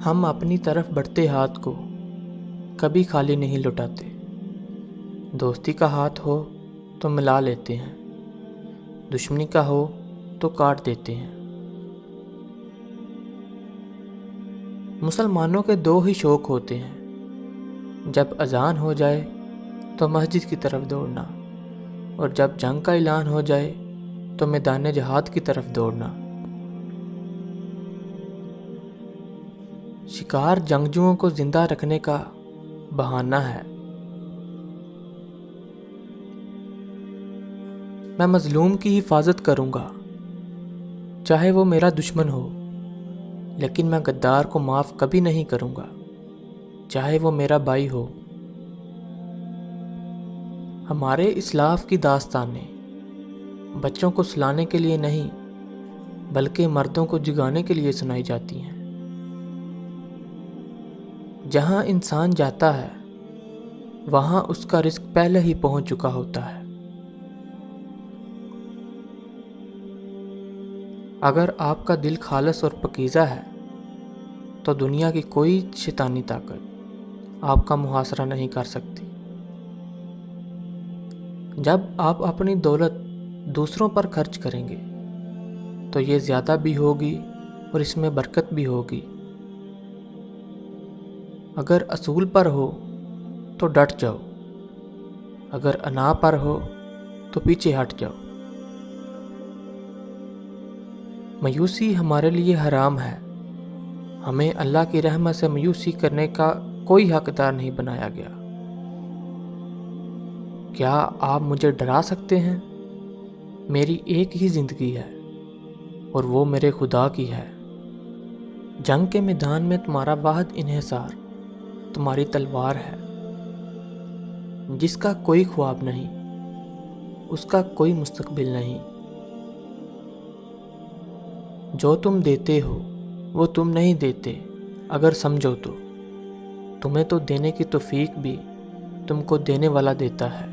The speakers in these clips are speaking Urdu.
ہم اپنی طرف بڑھتے ہاتھ کو کبھی خالی نہیں لوٹاتے۔ دوستی کا ہاتھ ہو تو ملا لیتے ہیں، دشمنی کا ہو تو کاٹ دیتے ہیں۔ مسلمانوں کے دو ہی شوق ہوتے ہیں، جب اذان ہو جائے تو مسجد کی طرف دوڑنا، اور جب جنگ کا اعلان ہو جائے تو میدان جہاد کی طرف دوڑنا۔ شکار جنگجوؤں کو زندہ رکھنے کا بہانہ ہے۔ میں مظلوم کی حفاظت کروں گا، چاہے وہ میرا دشمن ہو، لیکن میں غدار کو معاف کبھی نہیں کروں گا، چاہے وہ میرا بھائی ہو۔ ہمارے اسلاف کی داستانیں بچوں کو سلانے کے لیے نہیں بلکہ مردوں کو جگانے کے لیے سنائی جاتی ہیں۔ جہاں انسان جاتا ہے وہاں اس کا رزق پہلے ہی پہنچ چکا ہوتا ہے۔ اگر آپ کا دل خالص اور پاکیزہ ہے تو دنیا کی کوئی شیطانی طاقت آپ کا محاصرہ نہیں کر سکتی۔ جب آپ اپنی دولت دوسروں پر خرچ کریں گے تو یہ زیادہ بھی ہوگی اور اس میں برکت بھی ہوگی۔ اگر اصول پر ہو تو ڈٹ جاؤ، اگر انا پر ہو تو پیچھے ہٹ جاؤ۔ مایوسی ہمارے لیے حرام ہے، ہمیں اللہ کی رحمت سے مایوسی کرنے کا کوئی حقدار نہیں بنایا گیا۔ کیا آپ مجھے ڈرا سکتے ہیں؟ میری ایک ہی زندگی ہے اور وہ میرے خدا کی ہے۔ جنگ کے میدان میں تمہارا واحد انحصار تمہاری تلوار ہے، جس کا کوئی خواب نہیں، اس کا کوئی مستقبل نہیں۔ جو تم دیتے ہو وہ تم نہیں دیتے، اگر سمجھو تو تمہیں تو دینے کی توفیق بھی تم کو دینے والا دیتا ہے۔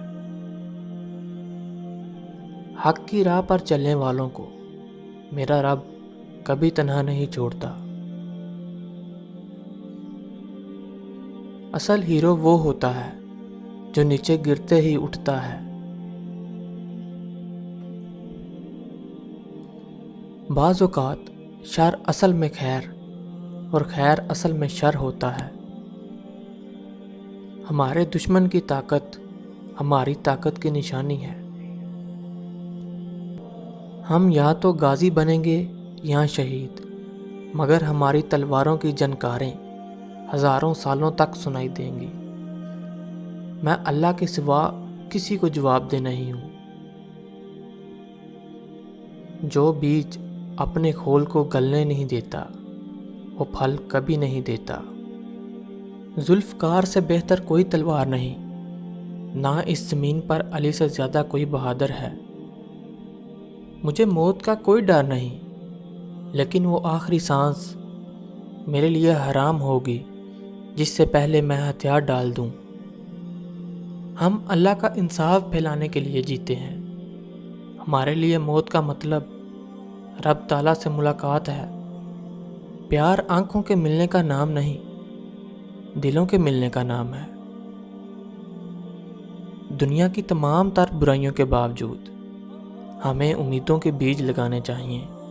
حق کی راہ پر چلنے والوں کو میرا رب کبھی تنہا نہیں چھوڑتا۔ اصل ہیرو وہ ہوتا ہے جو نیچے گرتے ہی اٹھتا ہے۔ بعض اوقات شر اصل میں خیر اور خیر اصل میں شر ہوتا ہے۔ ہمارے دشمن کی طاقت ہماری طاقت کی نشانی ہے۔ ہم یا تو غازی بنیں گے یا شہید، مگر ہماری تلواروں کی جنکاریں ہزاروں سالوں تک سنائی دیں گی۔ میں اللہ کے سوا کسی کو جواب دہ نہیں ہوں۔ جو بیج اپنے کھول کو گلنے نہیں دیتا وہ پھل کبھی نہیں دیتا۔ ذوالفقار سے بہتر کوئی تلوار نہیں، نہ اس زمین پر علی سے زیادہ کوئی بہادر ہے۔ مجھے موت کا کوئی ڈر نہیں، لیکن وہ آخری سانس میرے لیے حرام ہوگی جس سے پہلے میں ہتھیار ڈال دوں۔ ہم اللہ کا انصاف پھیلانے کے لیے جیتے ہیں۔ ہمارے لیے موت کا مطلب رب تعالیٰ سے ملاقات ہے۔ پیار آنکھوں کے ملنے کا نام نہیں، دلوں کے ملنے کا نام ہے۔ دنیا کی تمام تر برائیوں کے باوجود ہمیں امیدوں کے بیج لگانے چاہیے۔